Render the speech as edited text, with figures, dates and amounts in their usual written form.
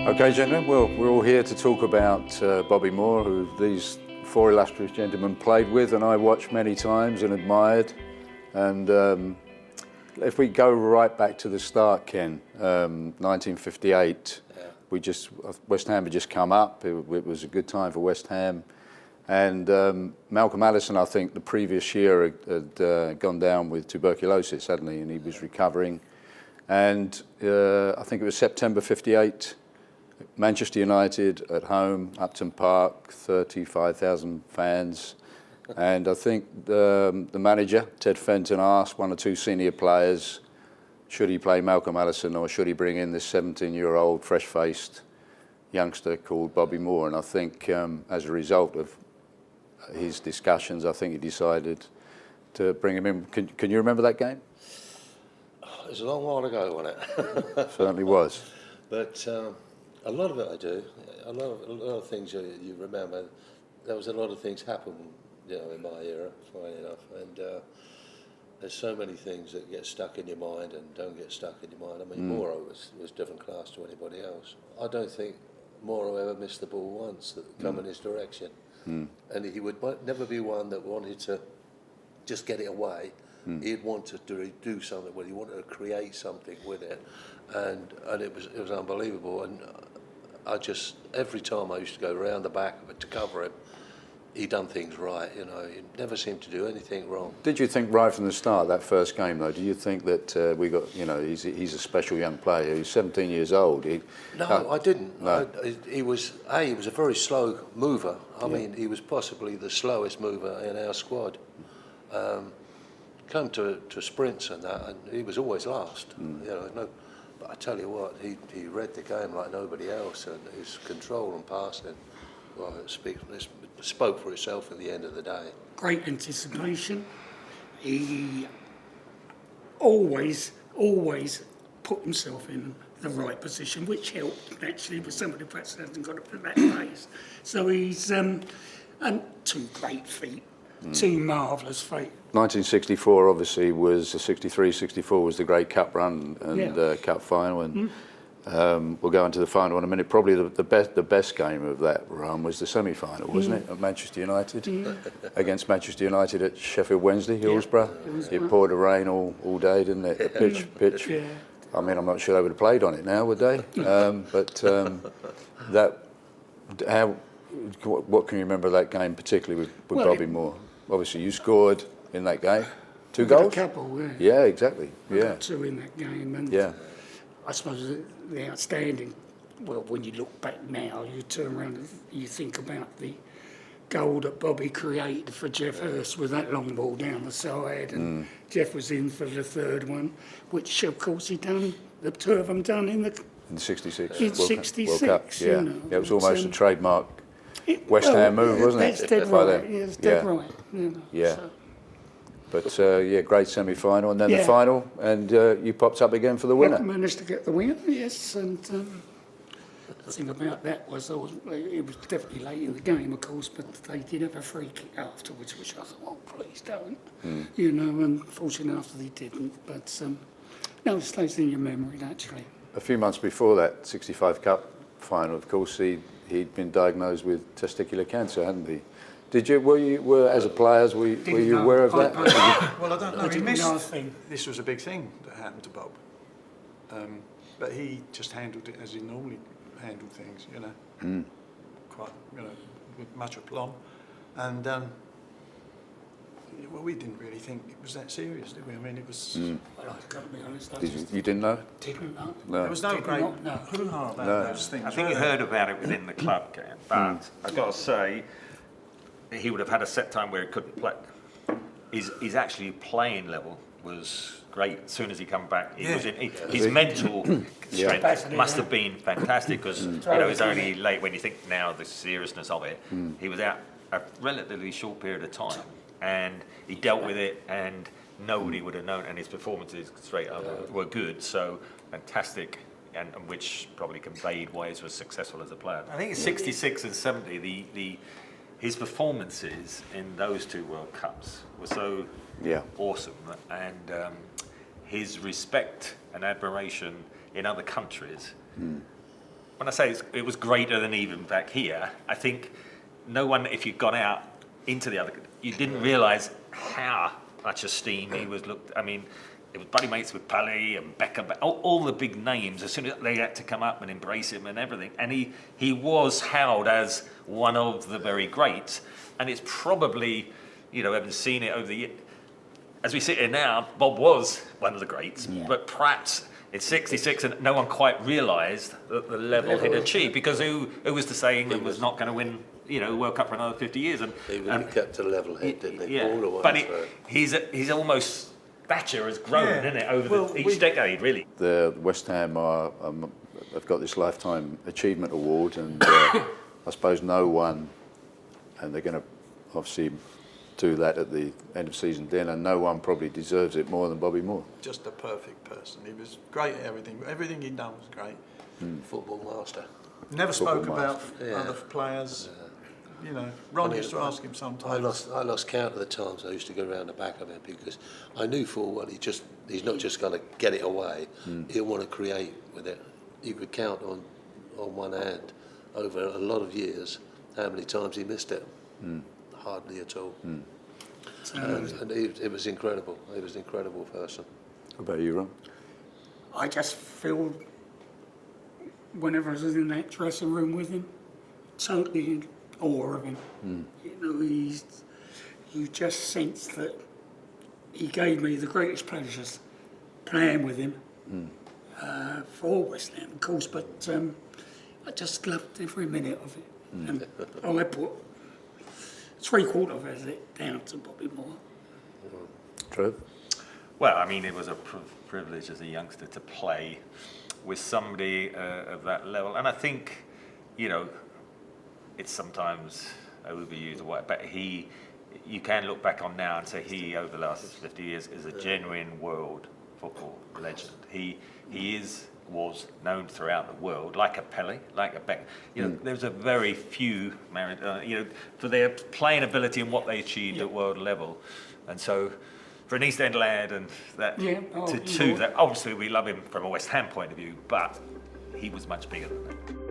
Okay, gentlemen, well, we're all here to talk about Bobby Moore, who these four illustrious gentlemen played with and I watched many times and admired. And if we go right back to the start, Ken, 1958, West Ham had just come up. It was a good time for West Ham. And Malcolm Allison, I think, the previous year had gone down with tuberculosis, hadn't he? And he was recovering. And I think it was September 58. Manchester United at home, Upton Park, 35,000 fans. And I think the manager, Ted Fenton, asked one or two senior players, should he play Malcolm Allison or should he bring in this 17-year-old, fresh-faced youngster called Bobby Moore? And I think as a result of his discussions, I think he decided to bring him in. Can you remember that game? It was a long while ago, wasn't it? Certainly was. But a lot of it I do. A lot of things you remember. There was a lot of things happen, in my era, funny enough. And there's so many things that get stuck in your mind and don't get stuck in your mind. I mean, Moro was different class to anybody else. I don't think Moro ever missed the ball once that come in his direction. And he would never be one that wanted to just get it away. He'd want to do something with it. He wanted to create something with it, and it was unbelievable. And every time I used to go around the back of it to cover him, he done things right. He never seemed to do anything wrong. Did you think right from the start, that first game though, do you think that we got, he's a special young player, he's 17 years old? No, I didn't. No. He was a very slow mover. I mean, he was possibly the slowest mover in our squad. Come to sprints and that, and he was always last. But I tell you what, he read the game like nobody else, and his control and passing, well, it spoke for itself at the end of the day. Great anticipation. He always put himself in the right position, which helped naturally with somebody who perhaps hasn't got up to that pace. So he's and two great feet, two marvellous feet. 1964 obviously was 63-64 was the great cup run and cup final, and we'll go into the final in a minute. Probably the best game of that run was the semi-final, wasn't it, at Manchester United against Manchester United at Sheffield Wednesday, Hillsborough. It poured the rain all day, didn't it? The pitch. Yeah. I mean, I'm not sure they would have played on it now, would they? What can you remember of that game, particularly with Bobby Moore? Obviously, you scored in that game. Two goals? A couple, yeah. Yeah, exactly. Yeah. Two in that game. And I suppose the outstanding, well, when you look back now, you turn around and you think about the goal that Bobby created for Jeff Hurst with that long ball down the side, and Jeff was in for the third one, which, of course, the two of them done in 66. In 66, World Cup, yeah. It was almost a trademark West Ham move, wasn't it? That's dead right. Yeah, it's dead right. Yeah. So. But great semi-final, and then the final, and you popped up again for the winner. I managed to get the winner, yes, and the thing about that was it was definitely late in the game, of course, but they did have a free kick afterwards, which I thought, oh, please don't, and fortunately enough they didn't, but no, it stays in your memory, naturally. A few months before that 65 Cup final, of course, he'd been diagnosed with testicular cancer, hadn't he? Did you? As a player, were you aware of that? Well, I don't know. I didn't know a thing. This was a big thing that happened to Bob, but he just handled it as he normally handled things, quite, with much aplomb, and we didn't really think it was that serious, did we? I mean, it was. Well, I've got to be honest. You didn't know? Didn't know. No. There was no great hoo-ha about those things. I think you heard about it within the club, Ken, but I've got to say, he would have had a set time where he couldn't play. His actually playing level was great. As soon as he come back, his mental strength must have been fantastic, because it's only late when you think now the seriousness of it. He was out a relatively short period of time, and he dealt with it, and nobody would have known. And his performances straight up were good, so fantastic. And which probably conveyed why he was successful as a player. I think in 66 and 70, his performances in those two World Cups were so awesome, and his respect and admiration in other countries when I say it was greater than even back here, I think no one, if you'd gone out into the other, you didn't realise how much esteem he was looked. I mean, it was buddy mates with Pally and Beckham, all the big names. As soon as they had to come up and embrace him and everything, and he was hailed as one of the very greats. And it's probably, you know, having seen it over the years, as we sit here now, Bob was one of the greats, but perhaps it's 66 and no one quite realised the level he'd achieved, because who was to say England was not going to win, you know, World Cup for another 50 years? And He kept a level head, didn't he? Yeah, All the way but through. he's almost, Thatcher has grown, Yeah. isn't it, over each decade, really. The West Ham have got this Lifetime Achievement Award, and I suppose no one, and they're going to obviously do that at the end of season dinner, no one probably deserves it more than Bobby Moore. Just a perfect person. He was great at everything. Everything he'd done was great. Football master. Never Football spoke about master. other players. You know, Ron used to ask him I sometimes. lost count of the times I used to go around the back of him, because I knew full well he's not just going to get it away. He'll want to create with it. You could count on one hand over a lot of years how many times he missed it. Hardly at all. And it was incredible. He was an incredible person. What about you, Ron? I just feel, whenever I was in that dressing room with him, totally in awe of him. You know, you just sense that he gave me the greatest pleasures playing with him for West Ham, of course, but I just loved every minute of it. And I put 3/4 of it down to Bobby Moore. Trev? Well, I mean, it was a privilege as a youngster to play with somebody of that level. And I think, you know, it's sometimes overused or what, but you can look back on now and say he, over the last 50 years, is a genuine world football legend. He was known throughout the world, like a Pele, like a Beck. You know, there's a very few, you know, for their playing ability and what they achieved at world level. And so, for an East End lad and that, that obviously we love him from a West Ham point of view, but he was much bigger than that.